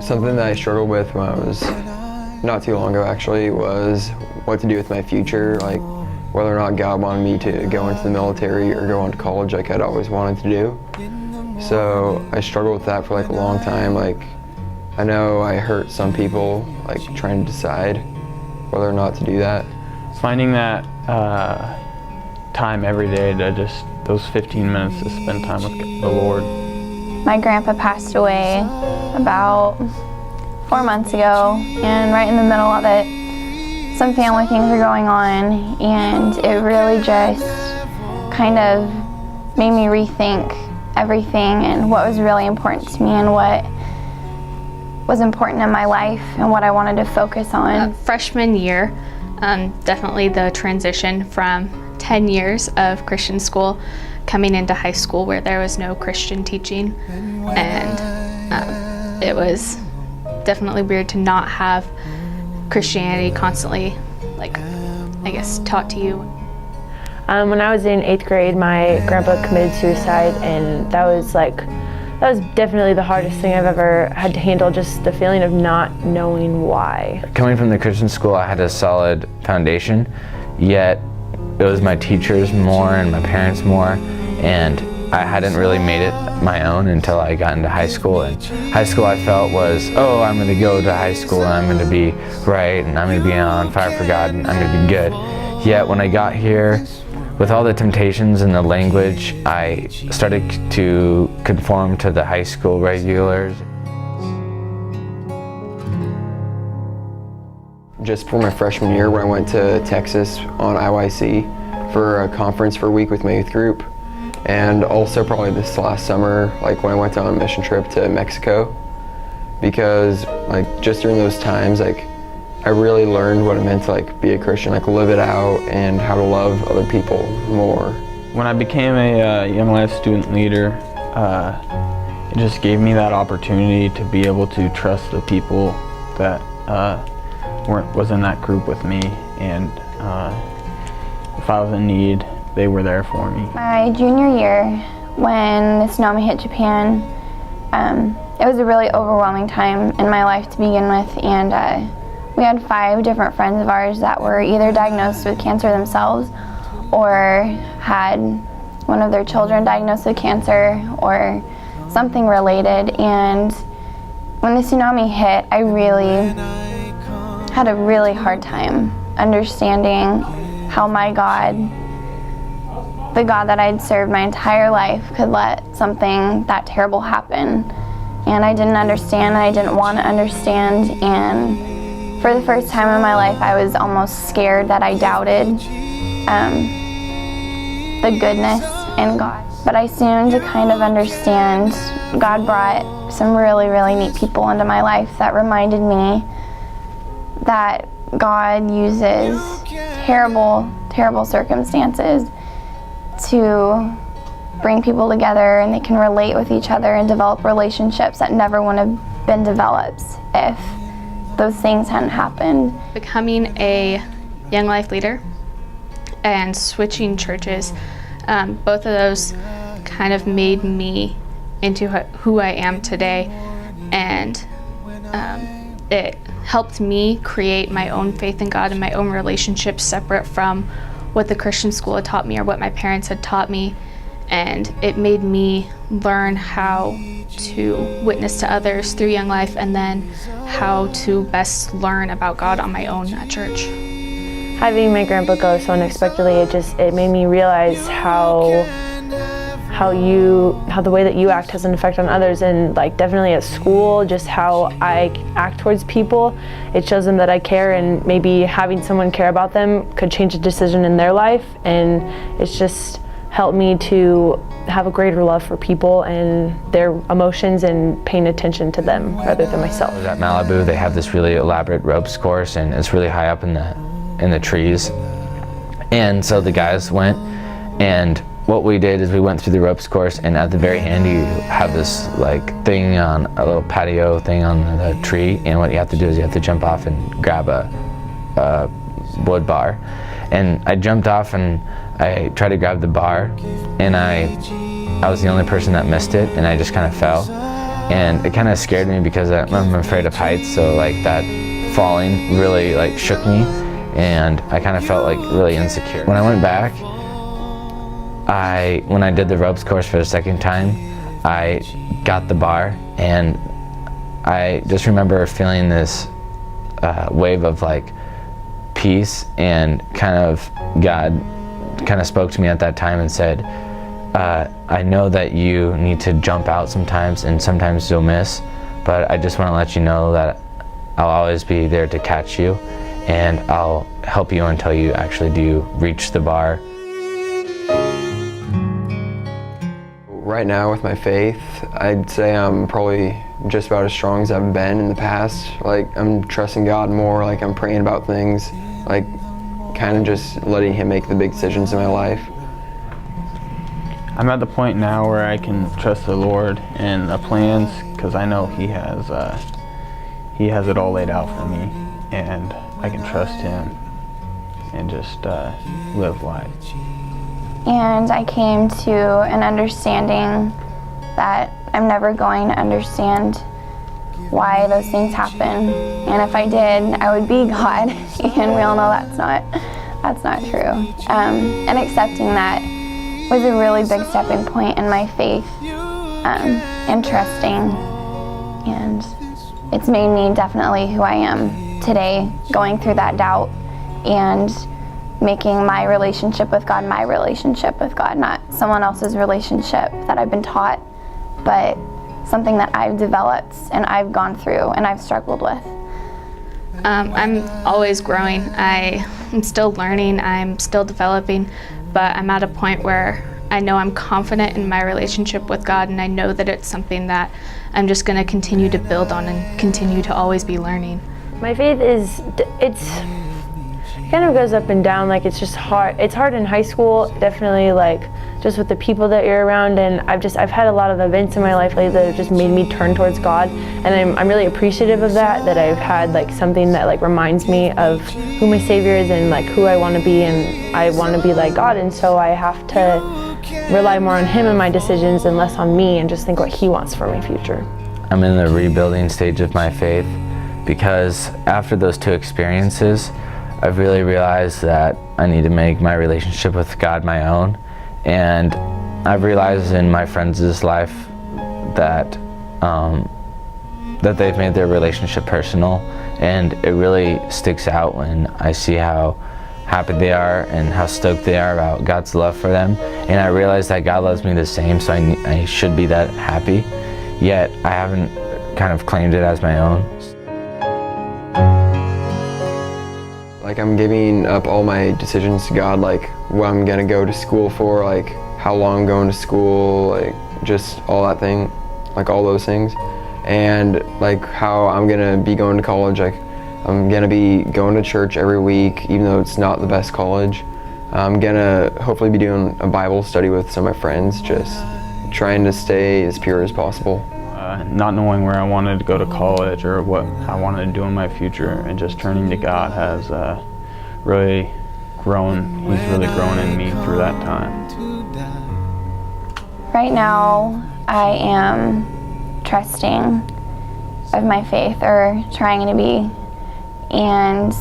Something that I struggled with when I was not too long ago actually was what to do with my future, like whether or not God wanted me to go into the military or go on to college like I'd always wanted to do. So I struggled with that for like a long time. Like I know I hurt some people like trying to decide whether or not to do that. Finding that time every day to just those 15 minutes to spend time with the Lord. My grandpa passed away about 4 months ago, and right in the middle of it, some family things were going on, and it really just kind of made me rethink everything and what was really important to me and what was important in my life and what I wanted to focus on. Freshman year, definitely the transition from 10 years of Christian school coming into high school where there was no Christian teaching, and it was definitely weird to not have Christianity constantly, like, I guess, taught to you. When I was in 8th grade, my grandpa committed suicide, and that was definitely the hardest thing I've ever had to handle, just the feeling of not knowing why. Coming from the Christian school, I had a solid foundation, yet it was my teachers more and my parents more, and I hadn't really made it my own until I got into high school. And high school I felt was, oh, I'm going to go to high school and I'm going to be right and I'm going to be on fire for God and I'm going to be good. Yet when I got here, with all the temptations and the language, I started to conform to the high school regulars. Just for my freshman year when I went to Texas on IYC for a conference for a week with my youth group, and also probably this last summer, like when I went on a mission trip to Mexico, because like just during those times, like I really learned what it meant to like be a Christian, like live it out and how to love other people more. When I became a Young Life student leader, it just gave me that opportunity to be able to trust the people that was in that group with me, and if I was in need, they were there for me. My junior year, when the tsunami hit Japan, it was a really overwhelming time in my life to begin with, and we had 5 different friends of ours that were either diagnosed with cancer themselves or had one of their children diagnosed with cancer or something related. And when the tsunami hit, I really had a really hard time understanding how my God, the God that I'd served my entire life, could let something that terrible happen. And I didn't understand, and I didn't want to understand, and for the first time in my life, I was almost scared that I doubted the goodness in God. But I soon to kind of understand, God brought some really, really neat people into my life that reminded me that God uses terrible, terrible circumstances to bring people together, and they can relate with each other and develop relationships that never would have been developed if those things hadn't happened. Becoming a Young Life leader and switching churches, both of those kind of made me into who I am today, and it helped me create my own faith in God and my own relationships separate from what the Christian school had taught me or what my parents had taught me, and it made me learn how to witness to others through Young Life, and then how to best learn about God on my own at church. Having my grandpa go so unexpectedly, it made me realize how the way that you act has an effect on others, and like definitely at school, just how I act towards people, it shows them that I care, and maybe having someone care about them could change a decision in their life, and it's just helped me to have a greater love for people and their emotions and paying attention to them rather than myself. At Malibu, they have this really elaborate ropes course, and it's really high up in the trees. And so the guys went, and what we did is we went through the ropes course, and at the very end you have this like thing on a little patio thing on the tree, and what you have to do is you have to jump off and grab a wood bar. And I jumped off and I tried to grab the bar, and I was the only person that missed it, and I just kind of fell. and it kind of scared me because I'm afraid of heights, so like that falling really like shook me, and I kind of felt like really insecure. When I went back, when I did the ropes course for the second time, I got the bar, and I just remember feeling this wave of like peace, and kind of God kind of spoke to me at that time and said, I know that you need to jump out sometimes, and sometimes you'll miss, but I just want to let you know that I'll always be there to catch you, and I'll help you until you actually do reach the bar. Right now with my faith, I'd say I'm probably just about as strong as I've been in the past. Like, I'm trusting God more, like I'm praying about things, like kind of just letting Him make the big decisions in my life. I'm at the point now where I can trust the Lord and the plans, because I know He has it all laid out for me, and I can trust Him and just live life. And I came to an understanding that I'm never going to understand why those things happen. And if I did, I would be God, and we all know that's not true. And accepting that was a really big stepping point in my faith, and trusting. And it's made me definitely who I am today, going through that doubt and making my relationship with God, not someone else's relationship that I've been taught, but something that I've developed and I've gone through and I've struggled with. I'm always growing. I'm still learning, I'm still developing, but I'm at a point where I know I'm confident in my relationship with God, and I know that it's something that I'm just going to continue to build on and continue to always be learning. My faith it kind of goes up and down. Like, it's just hard. It's hard in high school, definitely, like just with the people that you're around, and I've had a lot of events in my life lately that have just made me turn towards God, and I'm really appreciative of that I've had like something that like reminds me of who my Savior is and like who I want to be, and I want to be like God, and so I have to rely more on Him in my decisions and less on me, and just think what He wants for my future. I'm in the rebuilding stage of my faith, because after those two experiences, I've really realized that I need to make my relationship with God my own. And I've realized in my friends' life that that they've made their relationship personal, and it really sticks out when I see how happy they are and how stoked they are about God's love for them. And I realize that God loves me the same, so I should be that happy, yet I haven't kind of claimed it as my own. Like, I'm giving up all my decisions to God, like what I'm gonna go to school for, like how long I'm going to school, like just all that thing, like all those things. And like how I'm gonna be going to college, like I'm gonna be going to church every week, even though it's not the best college. I'm gonna hopefully be doing a Bible study with some of my friends, just trying to stay as pure as possible. Not knowing where I wanted to go to college or what I wanted to do in my future, and just turning to God has really grown. He's really grown in me through that time. Right now, I am trusting of my faith, or trying to be. And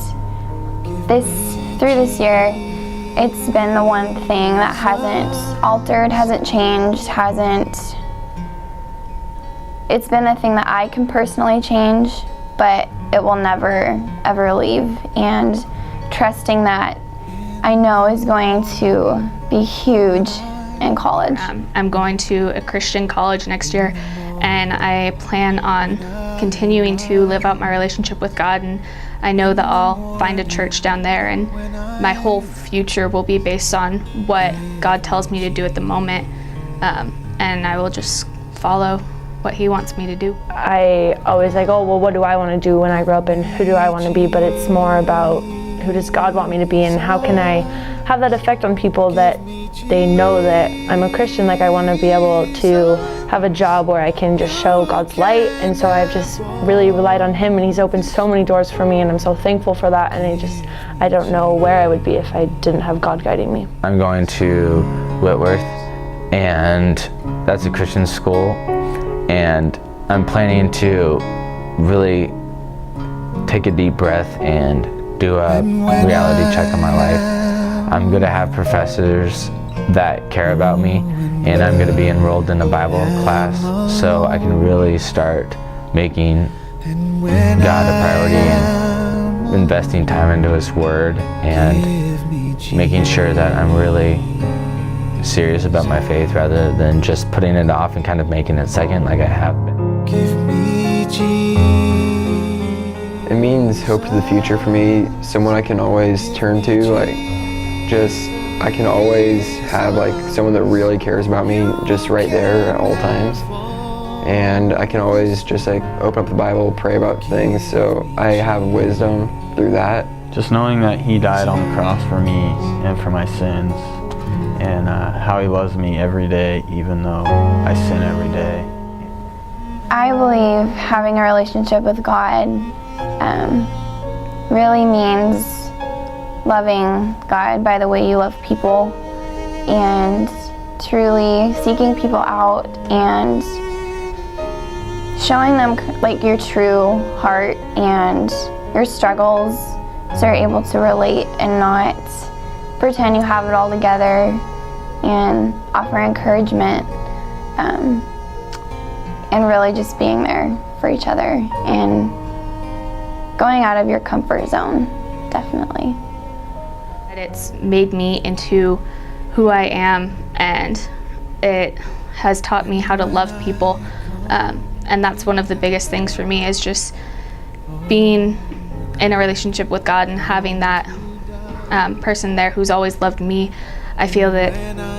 through this year, it's been the one thing that hasn't altered, hasn't changed, it's been the thing that I can personally change, but it will never, ever leave. And trusting that I know is going to be huge in college. I'm going to a Christian college next year, and I plan on continuing to live out my relationship with God, and I know that I'll find a church down there, and my whole future will be based on what God tells me to do at the moment, and I will just follow what He wants me to do. I always like, oh, well, what do I want to do when I grow up, and who do I want to be? But it's more about who does God want me to be, and how can I have that effect on people that they know that I'm a Christian. Like, I want to be able to have a job where I can just show God's light, and so I've just really relied on Him, and He's opened so many doors for me, and I'm so thankful for that, and I don't know where I would be if I didn't have God guiding me. I'm going to Whitworth, and that's a Christian school, and I'm planning to really take a deep breath and do a reality check on my life. I'm going to have professors that care about me, and I'm going to be enrolled in a Bible class so I can really start making God a priority and investing time into His Word and making sure that I'm really serious about my faith rather than just putting it off and kind of making it second like I have been. It means hope to the future for me, someone I can always turn to, like I can always have like someone that really cares about me just right there at all times. And I can always just like open up the Bible, pray about things, so I have wisdom through that. Just knowing that He died on the cross for me and for my sins, and how He loves me every day, even though I sin every day. I believe having a relationship with God really means loving God by the way you love people and truly seeking people out and showing them like your true heart and your struggles so you're able to relate and not pretend you have it all together, and offer encouragement and really just being there for each other and going out of your comfort zone, definitely. It's made me into who I am, and it has taught me how to love people, and that's one of the biggest things for me, is just being in a relationship with God and having that person there who's always loved me. I feel that,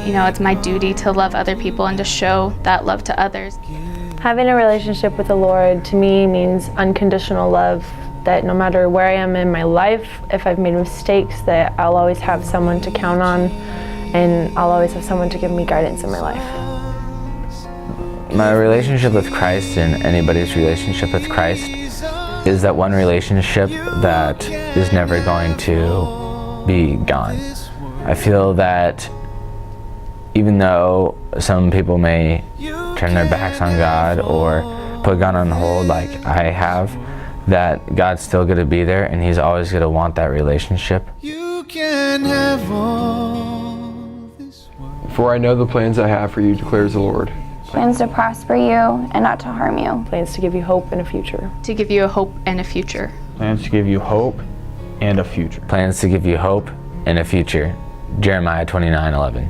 it's my duty to love other people and to show that love to others. Having a relationship with the Lord to me means unconditional love, that no matter where I am in my life, if I've made mistakes, that I'll always have someone to count on, and I'll always have someone to give me guidance in my life. My relationship with Christ, and anybody's relationship with Christ, is that one relationship that is never going to be gone. I feel that even though some people may turn their backs on God or put God on hold like I have, that God's still going to be there, and He's always going to want that relationship. You can have all this world. For I know the plans I have for you, declares the Lord. Plans to prosper you and not to harm you. Plans to give you hope and a future. To give you a hope and a future. Plans to give you hope and a future. Plans to give you hope and a future. Jeremiah 29:11.